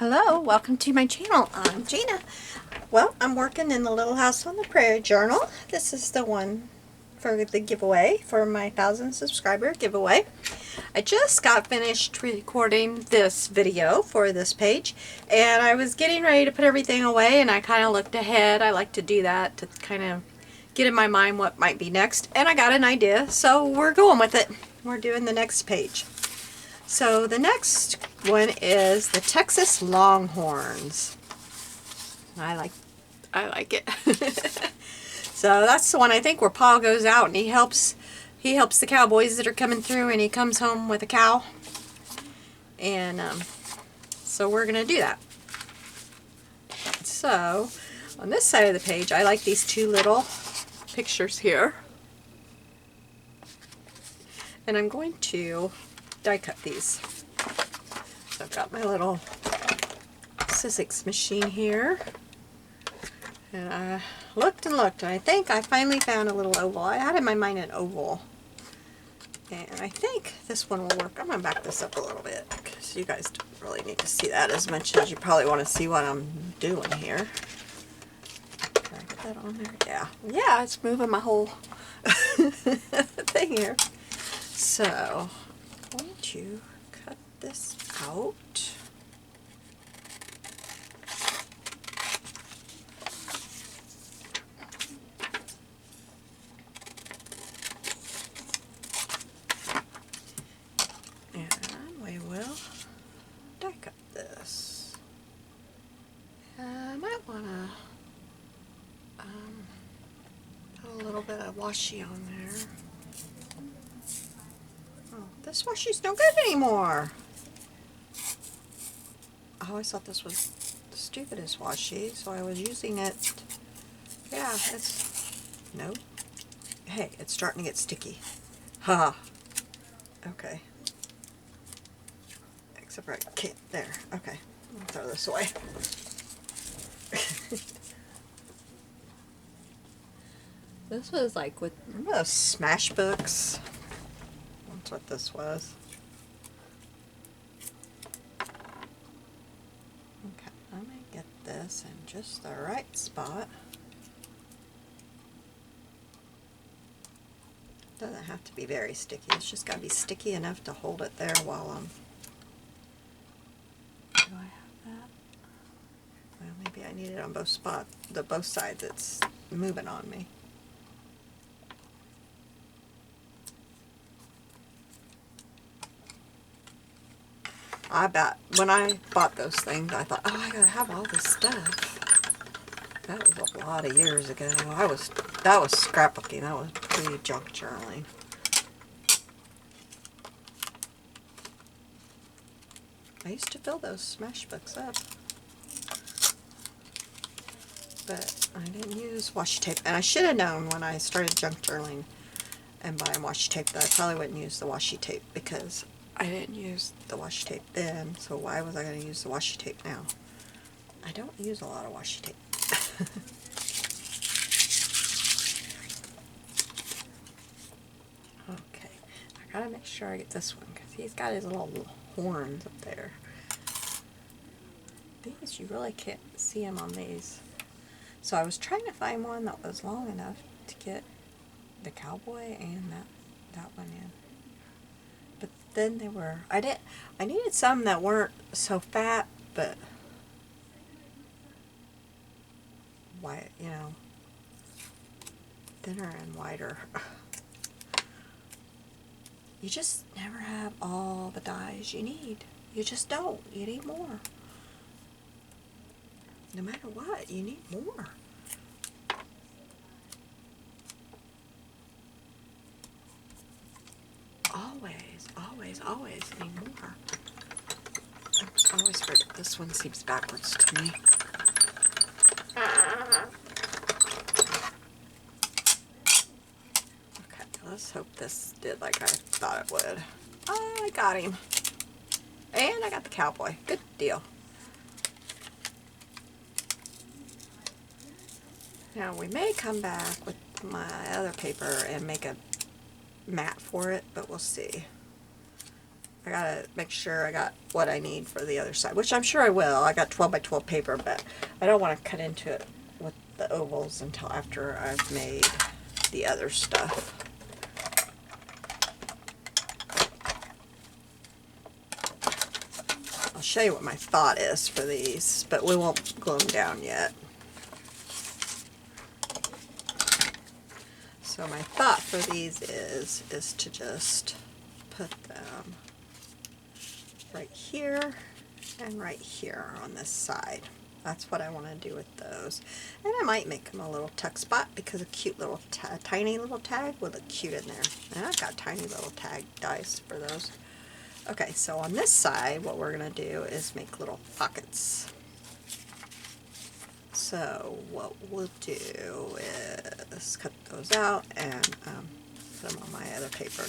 Hello, welcome to my channel. I'm Gina. Well, I'm working in the Little House on the Prairie journal. This is the one for the giveaway, for my 1,000 subscriber giveaway. I just got finished recording this video for this page, and I was getting ready to put everything away, and I kind of looked ahead. I like to do that to kind of get in my mind what might be next, and I got an idea, so we're going with it. We're doing the next page. So the next one is the Texas Longhorns. I like it. So that's the one I think where Paul goes out and he helps the cowboys that are coming through, and he comes home with a cow. And so we're gonna do that. So on this side of the page, I like these two little pictures here, and I'm going to die cut these. So I've got my little Sizzix machine here, and I looked and looked, and I think I finally found a little oval. I had in my mind an oval, and I think this one will work. I'm going to back this up a little bit because you guys don't really need to see that as much as you probably want to see what I'm doing here. Can I get that on there? Yeah, it's moving my whole thing here. So I'm going to cut this out. And we will die cut this. I might want to put a little bit of washi on there. Oh, this washi's no good anymore. I always thought this was the stupidest washi, so I was using it. Yeah, no. Hey, it's starting to get sticky. Haha. Okay. Except for I can't. There. Okay. I'll throw this away. This was like with, remember those Smash books? That's what this was. Okay, I'm going to get this in just the right spot. Doesn't have to be very sticky. It's just got to be sticky enough to hold it there while I'm... Do I have that? Well, maybe I need it on both sides. It's moving on me. I bet when I bought those things, I thought, oh, I gotta have all this stuff. That was a lot of years ago. That was scrapbooking. That was pre-junk journaling. I used to fill those Smash books up, but I didn't use washi tape. And I should have known when I started junk journaling and buying washi tape that I probably wouldn't use the washi tape, because I didn't use the washi tape then, so why was I going to use the washi tape now? I don't use a lot of washi tape. Okay, I gotta make sure I get this one, because he's got his little horns up there. These, you really can't see him on these. So I was trying to find one that was long enough to get the cowboy and that one in. But then they were, I needed some that weren't so fat, but white, you know, thinner and wider. You just never have all the dyes you need. You just don't. You need more. No matter what, you need more. Always need more. I always forget this one seems backwards to me. Okay, let's hope this did like I thought it would. Oh, I got him. And I got the cowboy. Good deal. Now we may come back with my other paper and make a mat for it, but we'll see. I gotta make sure I got what I need for the other side, which I'm sure I will. I got 12 by 12 paper, but I don't want to cut into it with the ovals until after I've made the other stuff. I'll show you what my thought is for these, but we won't glue them down yet. So my thought for these is to just put them right here and right here on this side. That's what I want to do with those. And I might make them a little tuck spot because a cute little tiny little tag would look cute in there. And I've got tiny little tag dies for those. Okay, so on this side what we're going to do is make little pockets. So what we'll do is cut those out and put them on my other paper.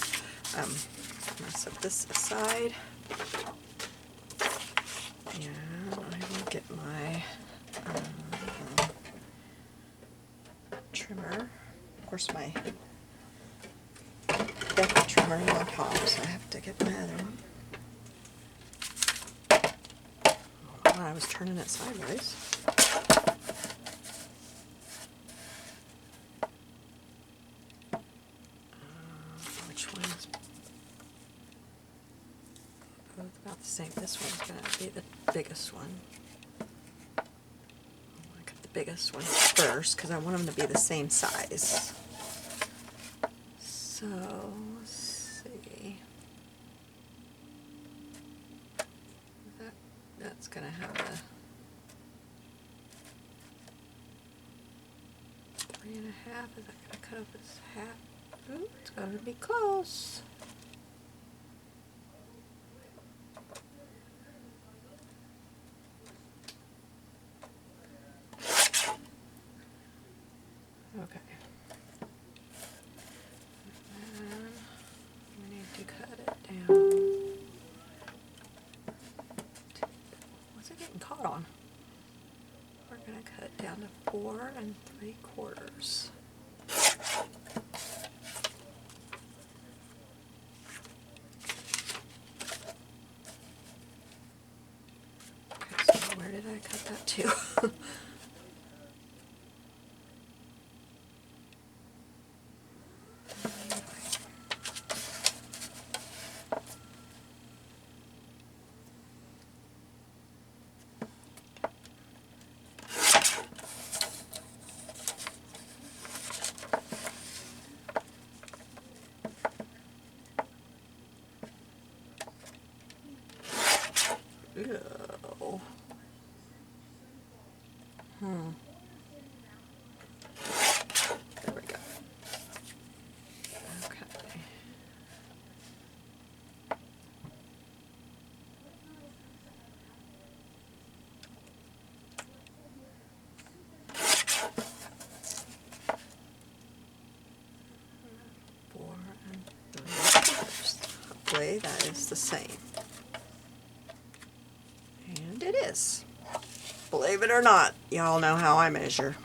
I'm going to set this aside. And I will get my trimmer. Of course, my deck trimmer is on top, so I have to get my other one. Oh, I was turning it sideways. Which one is both about the same? This one's going to be the biggest one. I cut the biggest one first because I want them to be the same size. So, let's see. That's going to have a 3.5. Is that going to cut up as half? Ooh, it's going to be close. Okay. And we need to cut it down. What's it getting caught on? We're going to cut it down to 4 3/4. Okay, so where did I cut that to? Ew. There we go. Okay. Four and 3/4. Hopefully that is the same. And it is. Believe it or not, y'all know how I measure.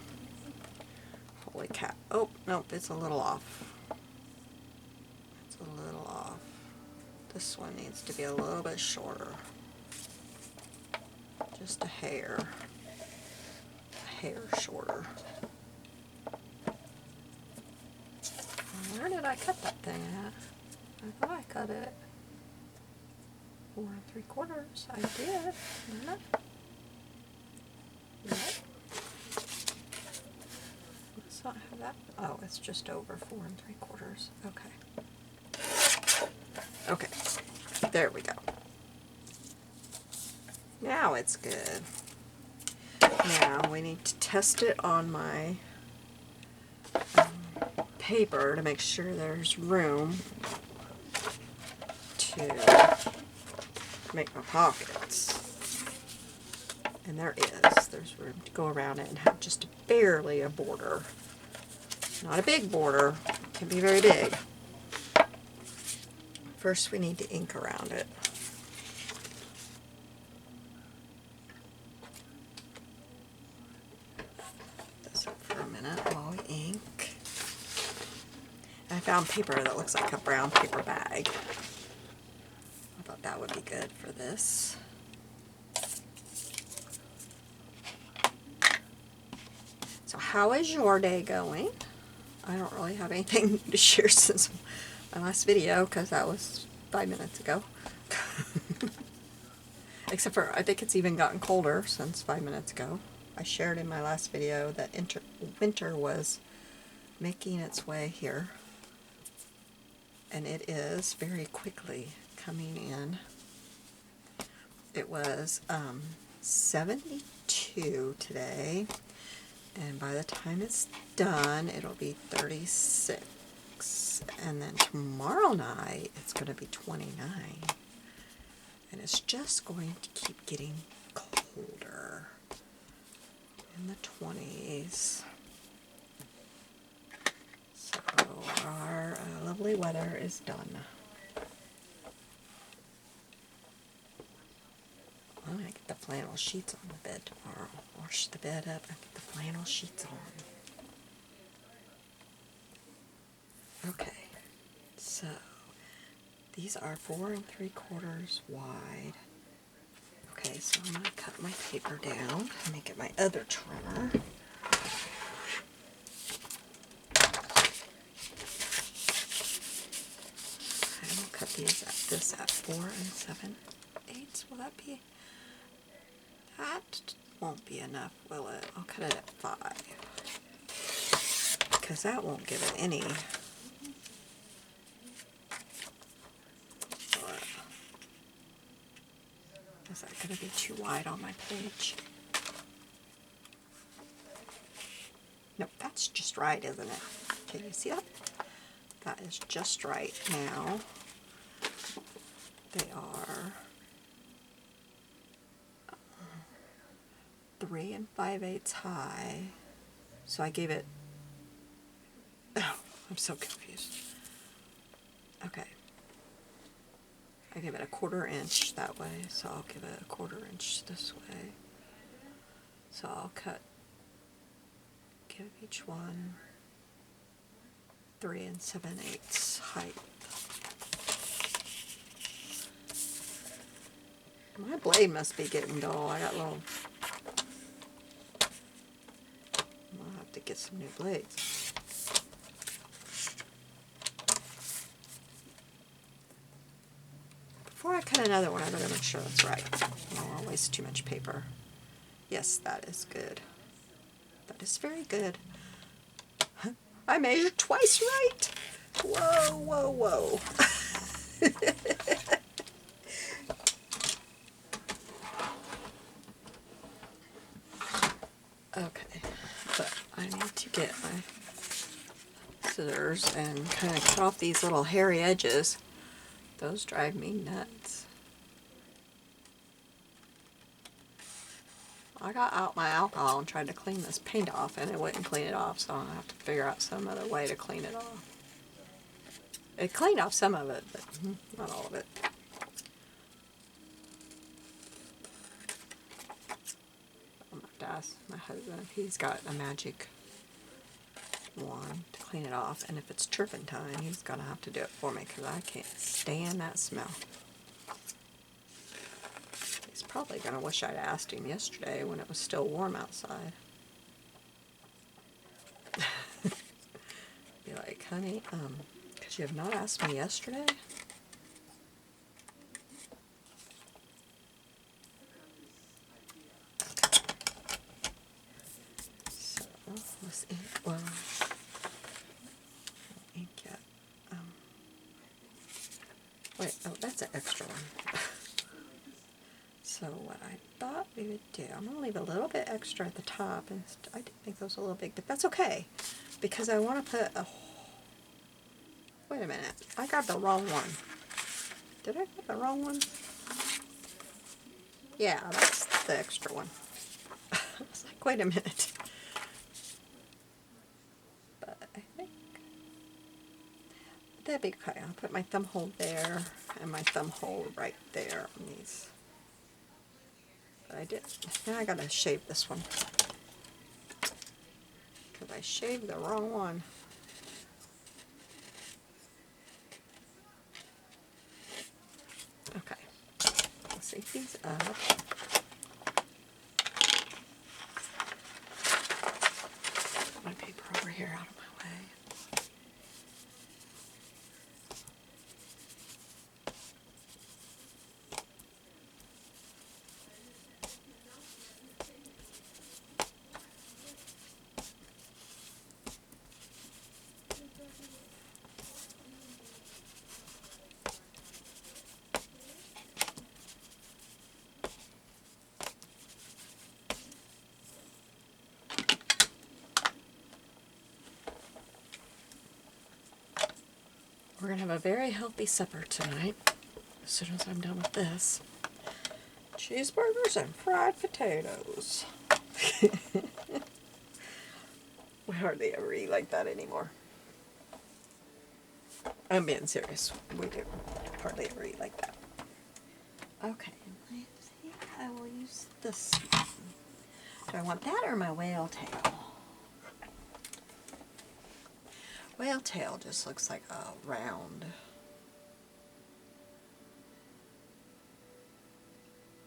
Holy cow. Oh, nope, it's a little off. It's a little off. This one needs to be a little bit shorter. Just a hair. A hair shorter. Where did I cut that thing at? I thought I cut it 4 3/4. I did, didn't I? Yep. Let's not have that. Oh, it's just over 4 3/4. Okay. Okay. There we go. Now it's good. Now we need to test it on my paper to make sure there's room to make my pockets. And there is. There's room to go around it and have just barely a border. Not a big border. It can be very big. First we need to ink around it. Put this up for a minute while we ink. I found paper that looks like a brown paper bag. I thought bed for this. So how is your day going? I don't really have anything to share since my last video, because that was 5 minutes ago. Except for, I think it's even gotten colder since 5 minutes ago. I shared in my last video that winter was making its way here. And it is very quickly coming in. It was 72 today. And by the time it's done, it'll be 36. And then tomorrow night, it's going to be 29. And it's just going to keep getting colder. In the 20s. So our lovely weather is done. I'm going to get the flannel sheets on the bed tomorrow. Wash the bed up and get the flannel sheets on. Okay, so these are 4 3/4 wide. Okay, so I'm going to cut my paper down. Let me get my other trimmer. I will cut this at 4 7/8. Will that be? That won't be enough, will it? I'll cut it at 5. Because that won't give it any. Is that going to be too wide on my page? Nope, that's just right, isn't it? Can you see that? That is just right now. They are 3 5/8 high. So I gave it, oh, I'm so confused. Okay. I give it a 1/4 inch that way, so I'll give it a 1/4 inch this way. So I'll give each one 3 7/8 height. My blade must be getting dull. I got little. I'll have to get some new blades. Before I cut another one, I better make sure that's right. I don't want to waste too much paper. Yes, that is good. That is very good. I measured twice right. Whoa, whoa, whoa. Okay, but I need to get my scissors and kind of cut off these little hairy edges. Those drive me nuts. I got out my alcohol and tried to clean this paint off, and it wouldn't clean it off, so I'll have to figure out some other way to clean it off. It cleaned off some of it, but not all of it. I'm going to have to ask my husband if he's got a magic wand to clean it off, and if it's turpentine, he's going to have to do it for me, because I can't stand that smell. He's probably going to wish I'd asked him yesterday when it was still warm outside. Be like, honey, because you have not asked me yesterday? So, let's ink, well, ink yet. Wait, oh, that's an extra one. So what I thought we would do, I'm going to leave a little bit extra at the top, and I did think those were a little big, but that's okay, because I want to put a, wait a minute, I got the wrong one. Did I get the wrong one? Yeah, that's the extra one. I was like, wait a minute. But I think that'd be okay. I'll put my thumb hole there, and my thumb hole right there on these. I did. Now I gotta shave this one, because I shaved the wrong one. Okay. these up. Put my paper over here out of my way. We're going to have a very healthy supper tonight, as soon as I'm done with this. Cheeseburgers and fried potatoes. We hardly ever eat like that anymore. I'm being serious. We do hardly ever eat like that. Okay, I think I will use this one. Do I want that or my whale tail? Whale tail just looks like a round.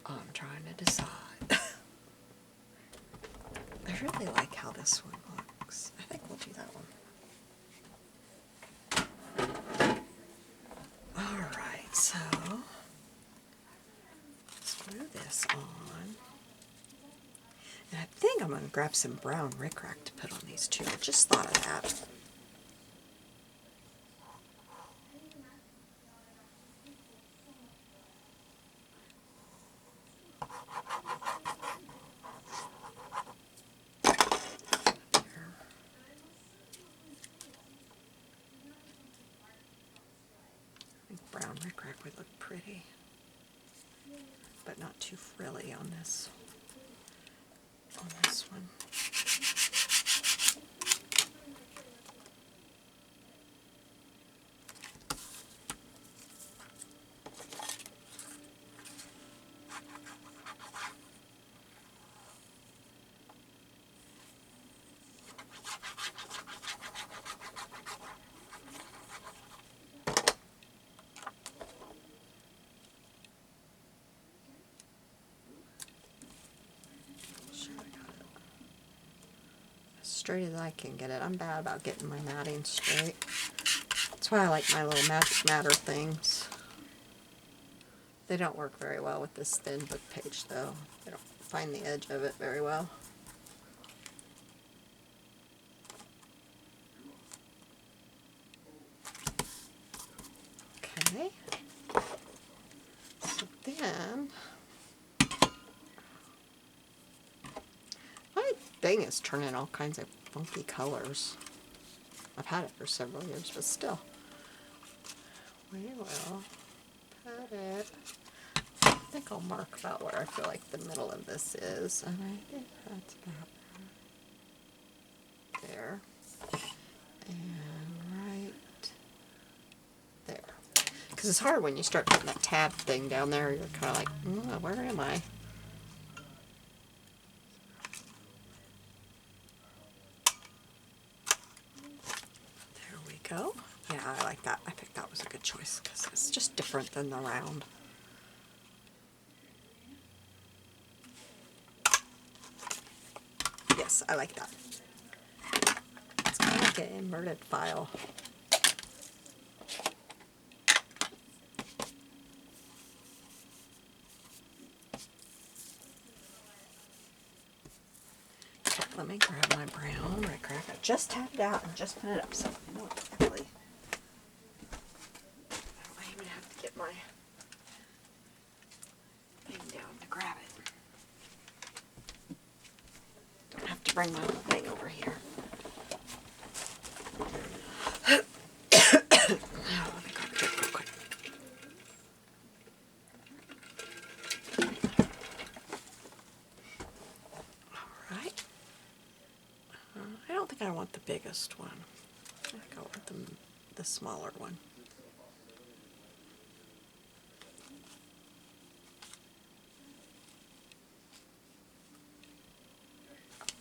I'm trying to decide. I really like how this one looks. I think we'll do that one. Alright, so let's glue this on. And I think I'm going to grab some brown rickrack to put on these two. I just thought of that. Brown rickrack would look pretty, but not too frilly on this one. Straight as I can get it. I'm bad about getting my matting straight. That's why I like my little magic matter things. They don't work very well with this thin book page though. I don't find the edge of it very well. Okay. So then thing is turning all kinds of funky colors. I've had it for several years, but still. We will put it, I think I'll mark about where I feel like the middle of this is, and I think that's about there. And right there. Because it's hard when you start putting that tab thing down there, you're kind of like, where am I? Go. Yeah, I like that. I think that was a good choice because it's just different than the round. Yes, I like that. It's kind of like an inverted file. Okay, let me grab my brown rickrack. I just tapped it out and just put it up so I know exactly. I even have to get my thing down to grab it. Don't have to bring my little thing over here. Now, let me grab it real quick. Alright. I don't think I want the biggest one. I think I want the smaller one.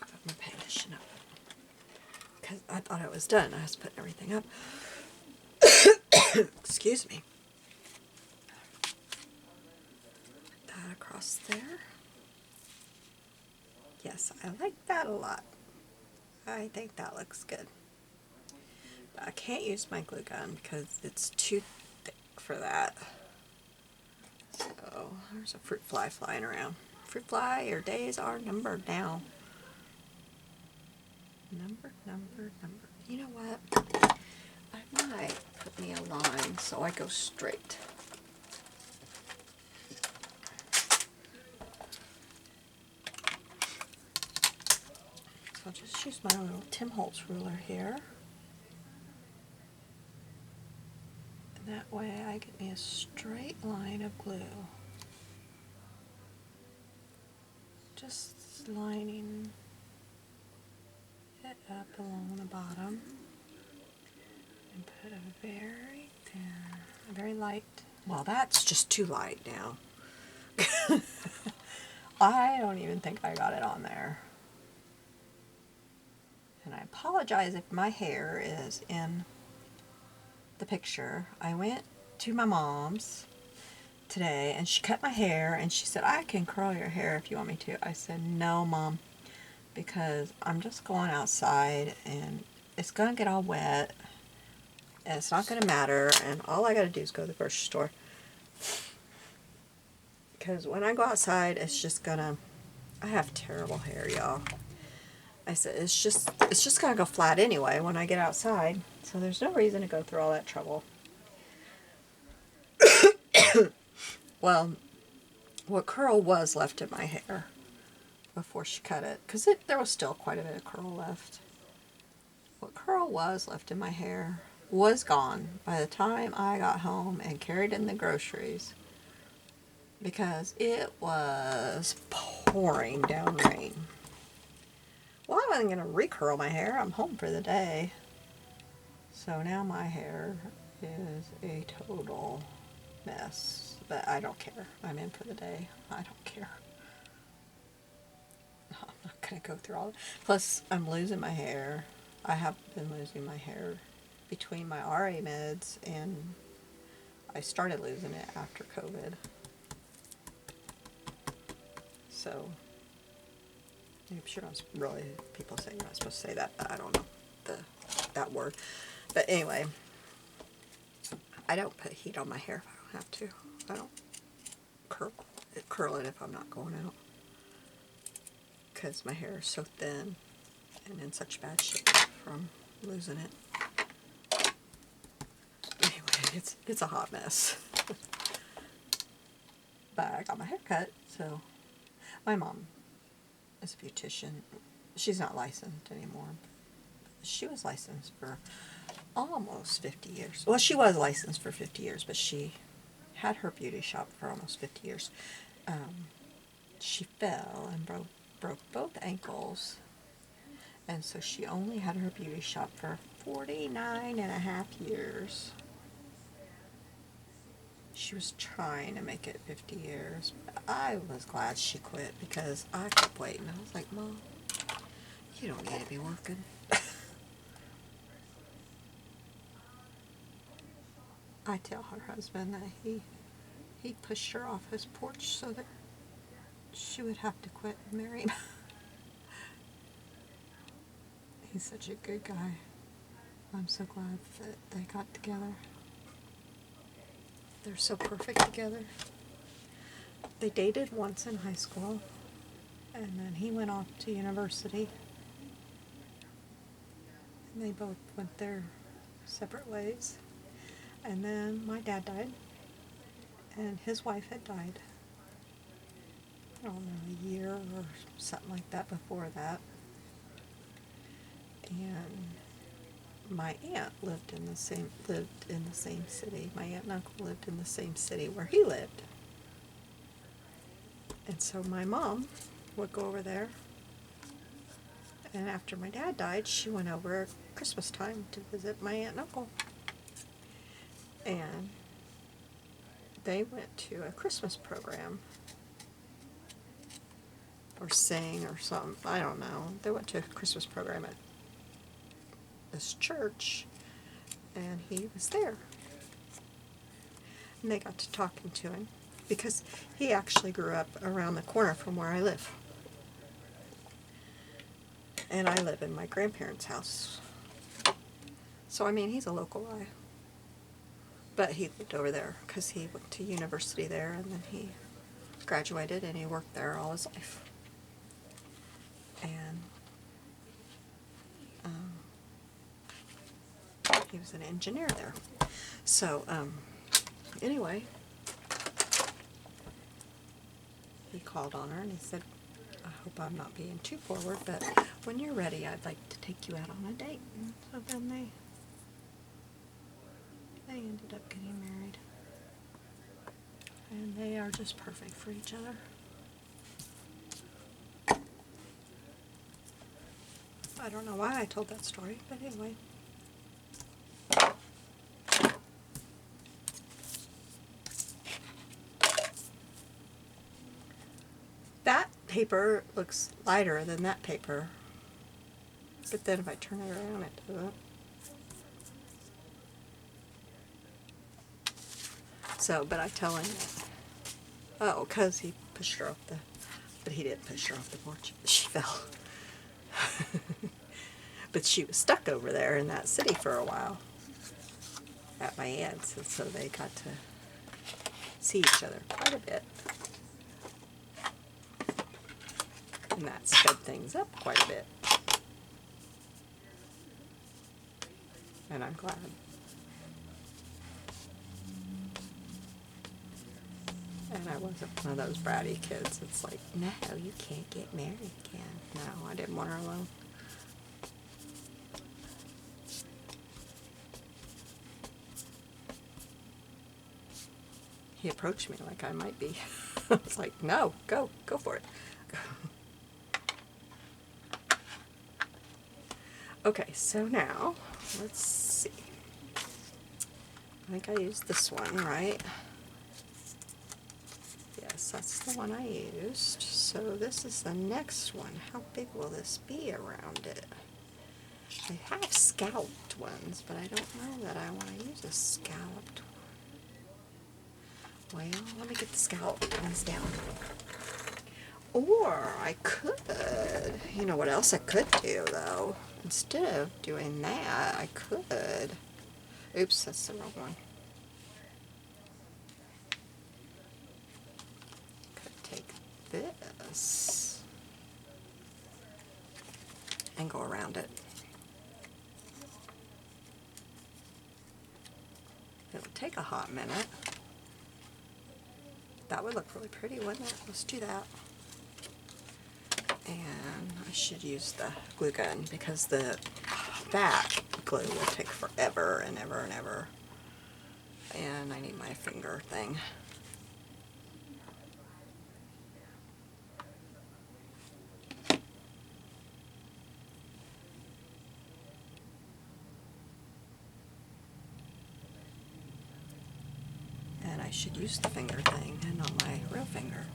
I put my partition up because I thought it was done. I was putting everything up. Excuse me. Put that across. across there. Yes, I like that a lot. I think that looks good. But I can't use my glue gun because it's too thick for that. So there's a fruit fly flying around. Fruit fly, your days are numbered now. Number. You know what? I might put me a line so I go straight. So I'll just use my little Tim Holtz ruler here. And that way I get me a straight line of glue. Just lining it up along the bottom. And put a very thin, a very light, well that's just too light now. I don't even think I got it on there. And I apologize if my hair is in the picture. I went to my mom's today and she cut my hair and she said, I can curl your hair if you want me to. I said, no Mom, because I'm just going outside and it's going to get all wet and it's not going to matter and all I got to do is go to the grocery store. Because when I go outside it's just going to, I have terrible hair, y'all. I said, it's just going to go flat anyway when I get outside. So there's no reason to go through all that trouble. Well, what curl was left in my hair before she cut it, because there was still quite a bit of curl left. What curl was left in my hair was gone by the time I got home and carried in the groceries, because it was pouring down rain. Well, I wasn't going to recurl my hair. I'm home for the day. So now my hair is a total mess. But I don't care. I'm in for the day. I don't care. I'm not going to go through all of it. Plus, I'm losing my hair. I have been losing my hair between my RA meds and I started losing it after COVID. So I'm sure really, people say you're not supposed to say that, but I don't know that word. But anyway, I don't put heat on my hair if I don't have to. I don't curl it if I'm not going out. Because my hair is so thin and in such bad shape from losing it. Anyway, it's a hot mess. But I got my hair cut, so my mom is a beautician. She's not licensed anymore. She was licensed for almost 50 years. Well, she was licensed for 50 years, but she had her beauty shop for almost 50 years. She fell and broke both ankles, and so she only had her beauty shop for 49 and a half years. She was trying to make it 50 years. But I was glad she quit because I kept waiting. I was like, Mom, you don't need to be working. I tell her husband that he pushed her off his porch so that she would have to quit and marry him. He's such a good guy. I'm so glad that they got together. They're so perfect together. They dated once in high school, and then he went off to university. And they both went their separate ways. And then my dad died, and his wife had died. I don't know, a year or something like that before that. And my aunt lived in the same city. My aunt and uncle lived in the same city where he lived. And so my mom would go over there. And after my dad died, she went over at Christmas time to visit my aunt and uncle. And they went to a Christmas program or sang or something. I don't know. They went to a Christmas program at this church, and he was there. And they got to talking to him. because he actually grew up around the corner from where I live. And I live in my grandparents' house. So, I mean, he's a local guy. But he lived over there because he went to university there, and then he graduated and he worked there all his life. And he was an engineer there. So, anyway, he called on her and he said, I hope I'm not being too forward, but when you're ready, I'd like to take you out on a date. And so then they ended up getting married. And they are just perfect for each other. I don't know why I told that story, but anyway. That paper looks lighter than that paper, but then if I turn it around, it doesn't. So, but I tell him that, oh, because he pushed her off but he didn't push her off the porch. She fell. But she was stuck over there in that city for a while at my aunt's, and so they got to see each other quite a bit. And that sped things up quite a bit. And I'm glad. And I wasn't one of those bratty kids. It's like, no, you can't get married again. No, I didn't want her alone. He approached me like I might be. I was like, no, go for it. Okay, so now, let's see. I think I used this one, right? Yes, that's the one I used. So this is the next one. How big will this be around it? I have scalloped ones, but I don't know that I want to use a scalloped one. Well, let me get the scalloped ones down. Or I could, you know what else I could do though? Instead of doing that, I could, oops, that's the wrong one. Could take this and go around it. It would take a hot minute. That would look really pretty, wouldn't it? Let's do that. And I should use the glue gun because that glue will take forever and ever and ever. And I need my finger thing. And I should use the finger thing and not my real finger.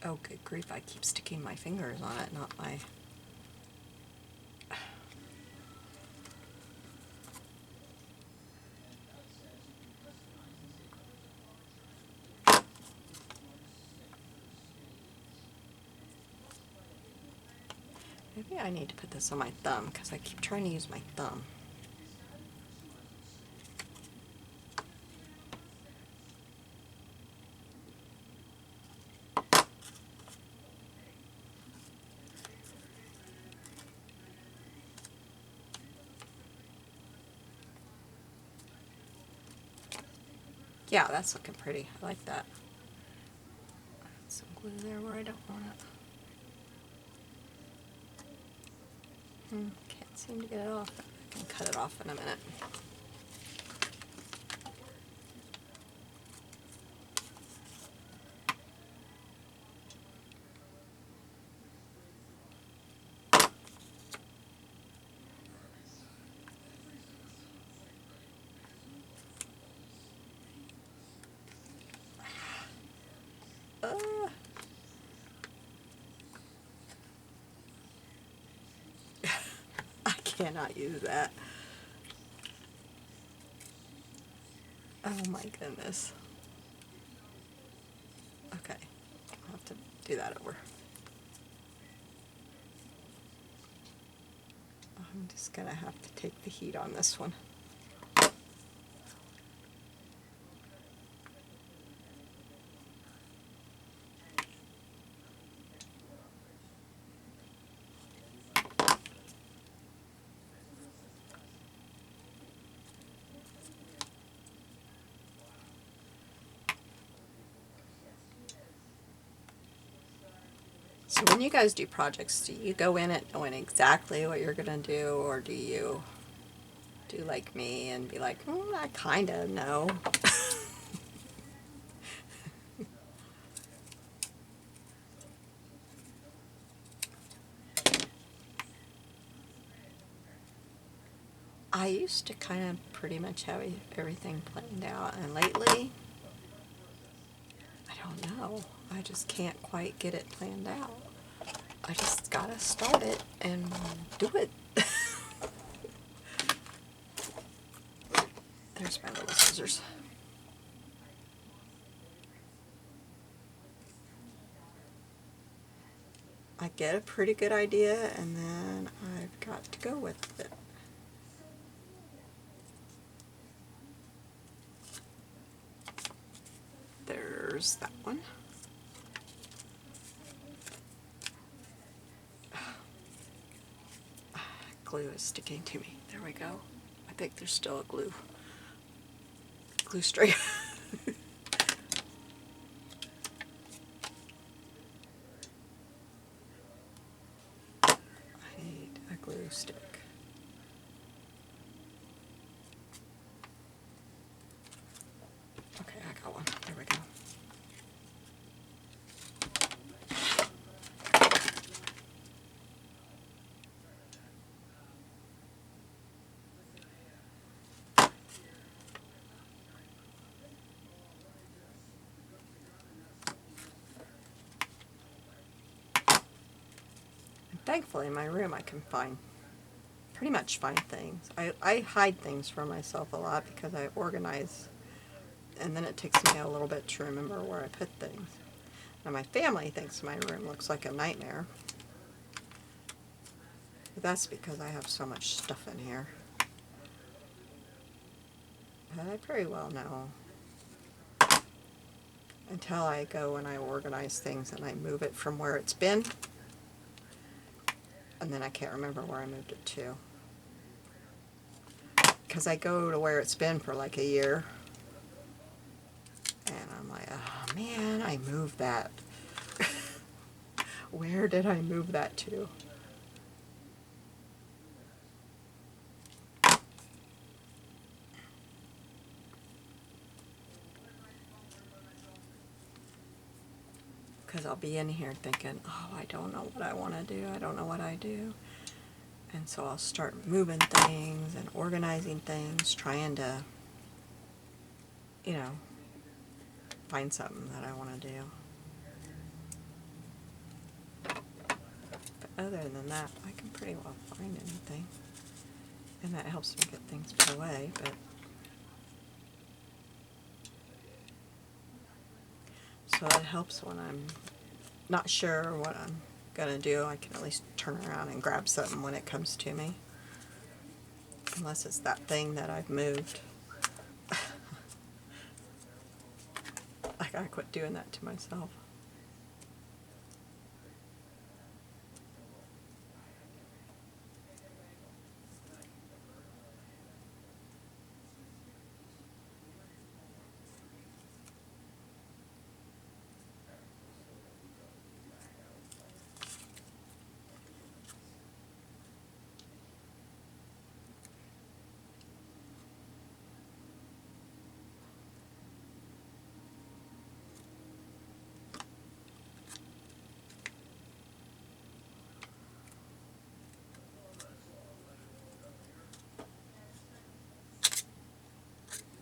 Oh, good grief, I keep sticking my fingers on it, not my... Maybe I need to put this on my thumb, because I keep trying to use my thumb. Yeah, that's looking pretty. I like that. Some glue there where I don't want it. Can't seem to get it off. I can cut it off in a minute. cannot use that. Oh my goodness. Okay, I'll have to do that over. I'm just gonna have to take the heat on this one. So when you guys do projects, do you go in it knowing exactly what you're gonna do, or do you do like me and be like, I kinda know? I used to kind of pretty much have everything planned out, and lately, I don't know. I just can't quite get it planned out. I just gotta start it and do it. There's my little scissors. I get a pretty good idea, and then I've got to go with it. There's that one. Glue is sticking to me. There we go. I think there's still a glue strip. I need a glue stick. Okay, I got one. There we go. Thankfully, in my room I can pretty much find things. I hide things from myself a lot because I organize, and then it takes me a little bit to remember where I put things. Now my family thinks my room looks like a nightmare. But that's because I have so much stuff in here. But I very well know. Until I go and I organize things and I move it from where it's been. And then I can't remember where I moved it to. Because I go to where it's been for like a year. And I'm like, oh man, I moved that. Where did I move that to? Because I'll be in here thinking, oh, I don't know what I want to do. I don't know what I do. And so I'll start moving things and organizing things, trying to, you know, find something that I want to do. But other than that, I can pretty well find anything. And that helps me get things put away. But so it helps when I'm not sure what I'm going to do. I can at least turn around and grab something when it comes to me. Unless it's that thing that I've moved. I gotta quit doing that to myself.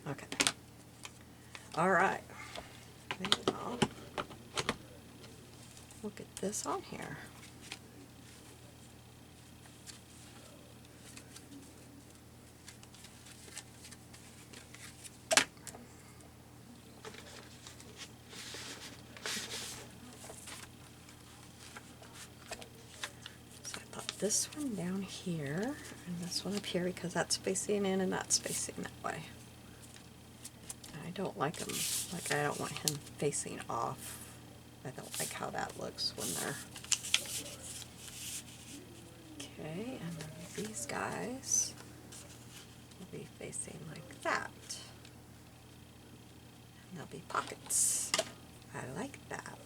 Okay. Alright. Now, look at this on here. this one down here and this one up here because that's facing in and that's facing that way. I don't like them, like I don't want him facing off. I don't like how that looks when they're... Okay, and then these guys will be facing like that. And there'll be pockets. I like that.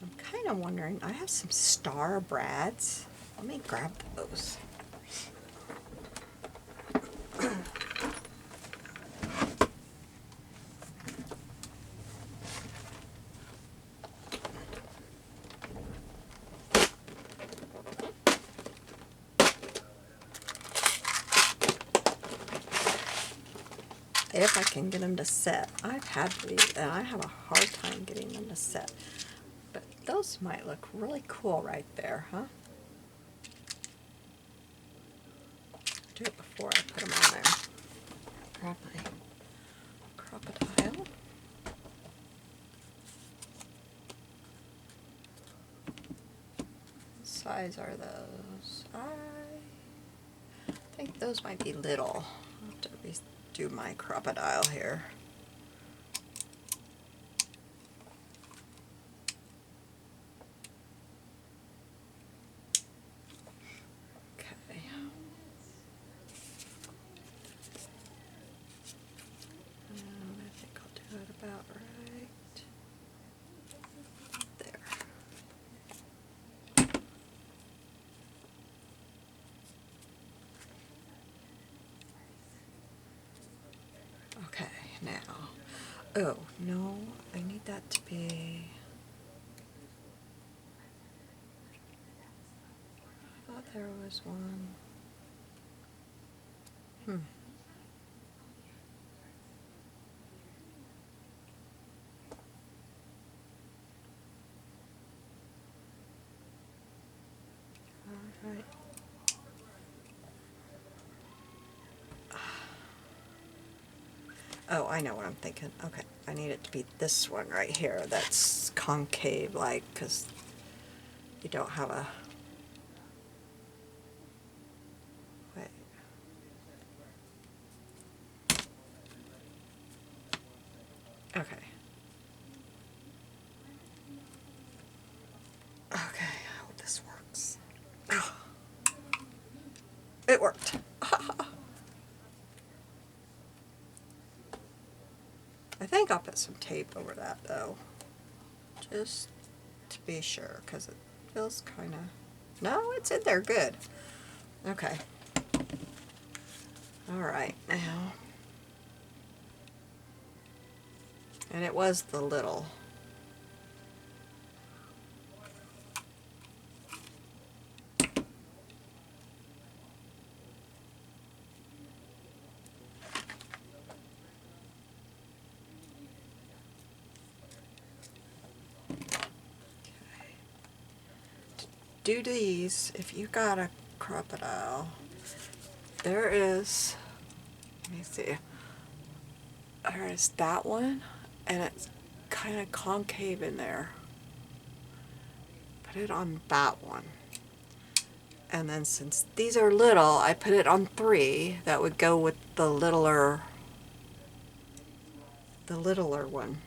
I'm kind of wondering, I have some Star Brads. Let me grab those. If I can get them to set. I've had these and I have a hard time getting them to set. But those might look really cool right there, huh? Do it before I put them on there. Grab my crocodile. What size are those? I think those might be little. I'll have to redo my crocodile here. About right there. Okay, now, oh no, I need that to be, I thought there was one. Right. Oh, I know what I'm thinking. Okay, I need it to be this one right here that's concave like, because you don't have a... Wait. Okay. Okay, I hope this works. Oh, it worked. I think I'll put some tape over that though, just to be sure, because it feels kind of... No, it's in there good. Okay. Alright, now. And it was the little. Do these, if you got a crocodile, there is, let me see, there is that one, and it's kind of concave in there. Put it on that one. And then since these are little, I put it on 3. That would go with the littler one.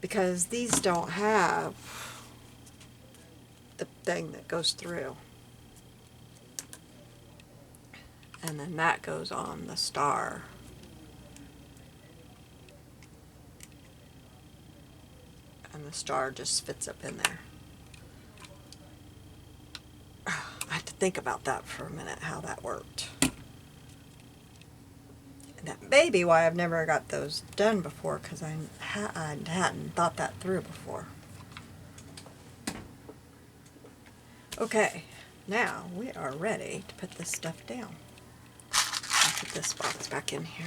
Because these don't have the thing that goes through. And then that goes on the star. And the star just fits up in there. I had to think about that for a minute, how that worked. And that may be why I've never got those done before, because I hadn't thought that through before. Okay, now we are ready to put this stuff down. I'll put this box back in here.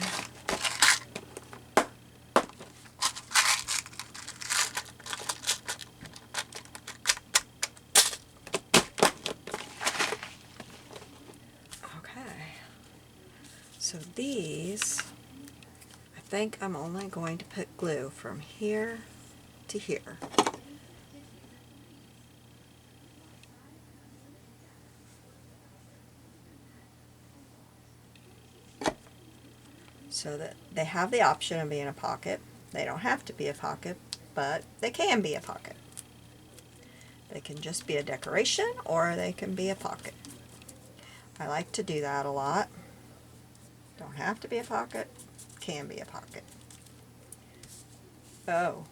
Okay, so these, I think I'm only going to put glue from here to here. so that they have the option of being a pocket. They don't have to be a pocket, but they can be a pocket. They can just be a decoration, or they can be a pocket. I like to do that a lot. Don't have to be a pocket, can be a pocket. Oh,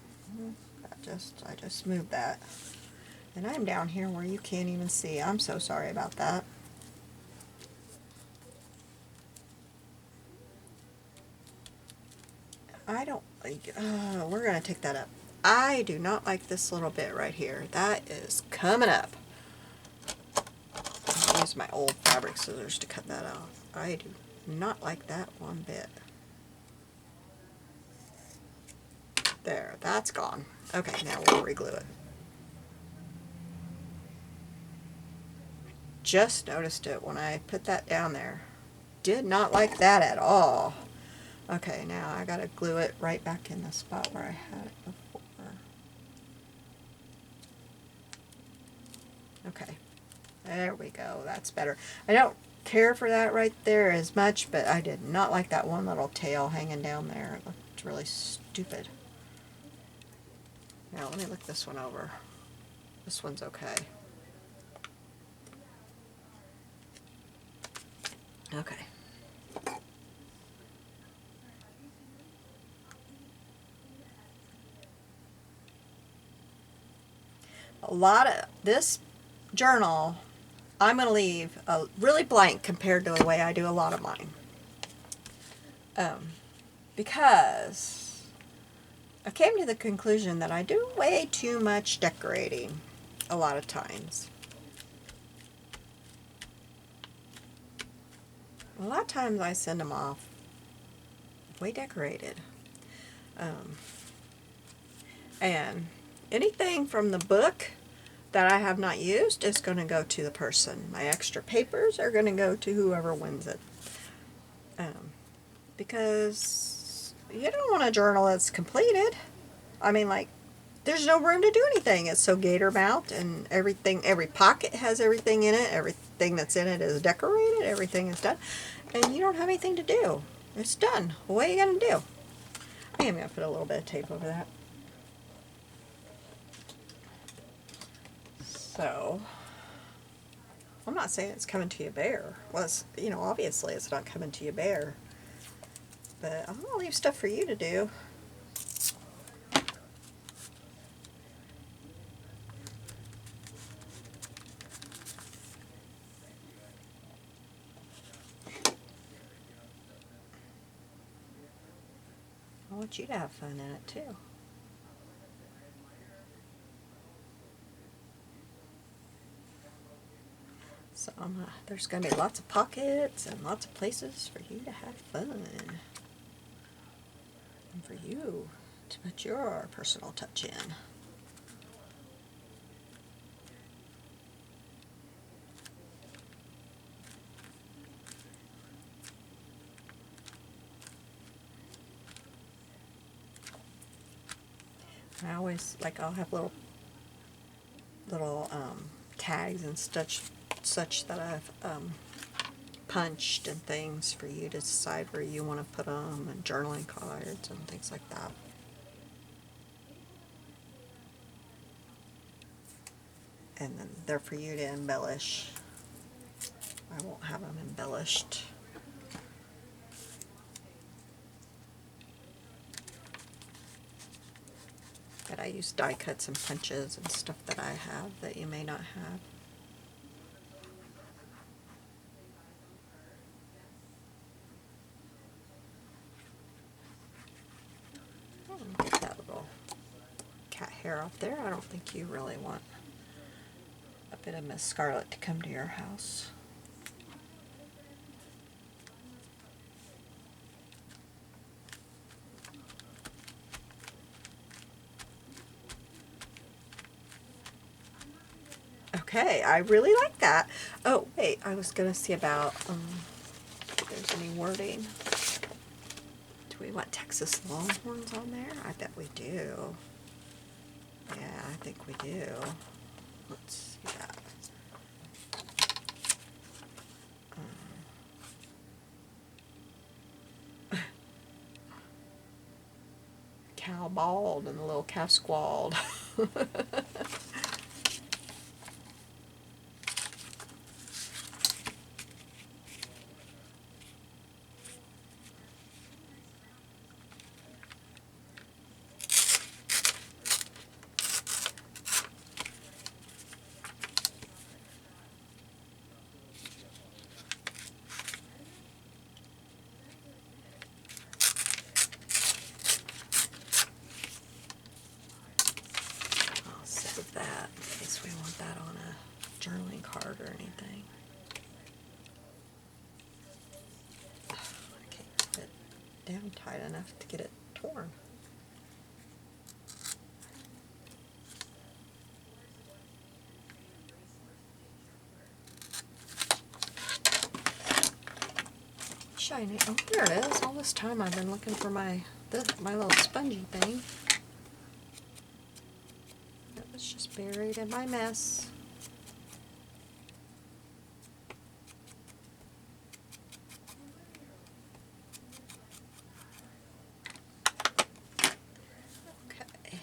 I just moved that. And I'm down here where you can't even see. I'm so sorry about that. I don't like, we're going to take that up. I do not like this little bit right here. That is coming up. I'll use my old fabric scissors to cut that off. I do not like that one bit. There, that's gone. Okay, now we'll reglue it. Just noticed it when I put that down there. Did not like that at all. Okay, now I gotta glue it right back in the spot where I had it before. Okay, there we go. That's better. I don't care for that right there as much, but I did not like that one little tail hanging down there. It looked really stupid. Now let me look this one over. This one's okay. Okay. A lot of this journal I'm going to leave really blank compared to the way I do a lot of mine. Because I came to the conclusion that I do way too much decorating a lot of times. A lot of times I send them off way decorated. And anything from the book that I have not used is going to go to the person. My extra papers are going to go to whoever wins it. Because you don't want a journal that's completed. I mean, like, there's no room to do anything. It's so gator mount and everything, every pocket has everything in it. Everything that's in it is decorated. Everything is done. And you don't have anything to do. It's done. What are you going to do? I am going to put a little bit of tape over that. So, I'm not saying it's coming to you bare. Well, it's, you know, obviously it's not coming to you bare. But I'm going to leave stuff for you to do. I want you to have fun in it too. So there's going to be lots of pockets and lots of places for you to have fun. And for you to put your personal touch in. I always, like, I'll have little tags and such that I've punched and things for you to decide where you want to put them, and journaling cards and things like that. And then they're for you to embellish. I won't have them embellished. But I use die cuts and punches and stuff that I have that you may not have. Get that little cat hair off there. I don't think you really want a bit of Miss Scarlet to come to your house. Okay, I really like that. Oh, wait, I was going to see about if there's any wording. Do we want Texas Longhorns on there? I bet we do. Yeah, I think we do. Let's see that. cow bald and the little calf squalled. Save that in case we want that on a journaling card or anything. I can't get it down tight enough to get it torn. Shiny. Oh, there it is. All this time I've been looking for my little spongy thing. It was just buried in my mess. Okay.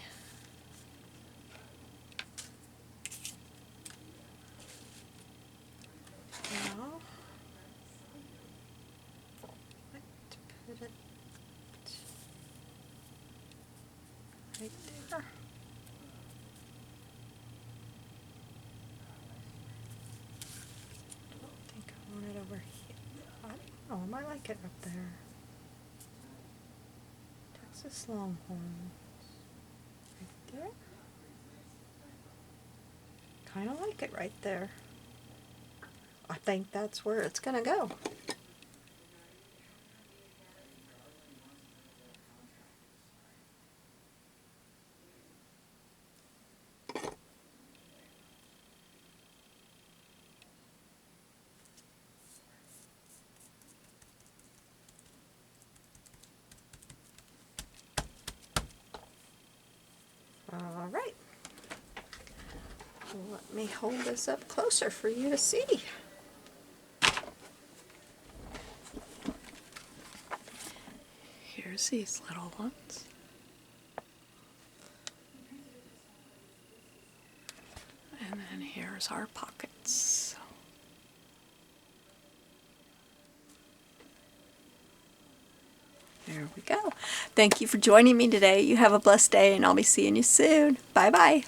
Now, let's put it right there. I think I want it over here. I don't know, I might like it up there. Texas Longhorns. Right there. Kind of like it right there. I think that's where it's going to go. All right. Let me hold this up closer for you to see. Here's these little ones. And then here's our pockets. There we go. Thank you for joining me today. You have a blessed day, and I'll be seeing you soon. Bye-bye.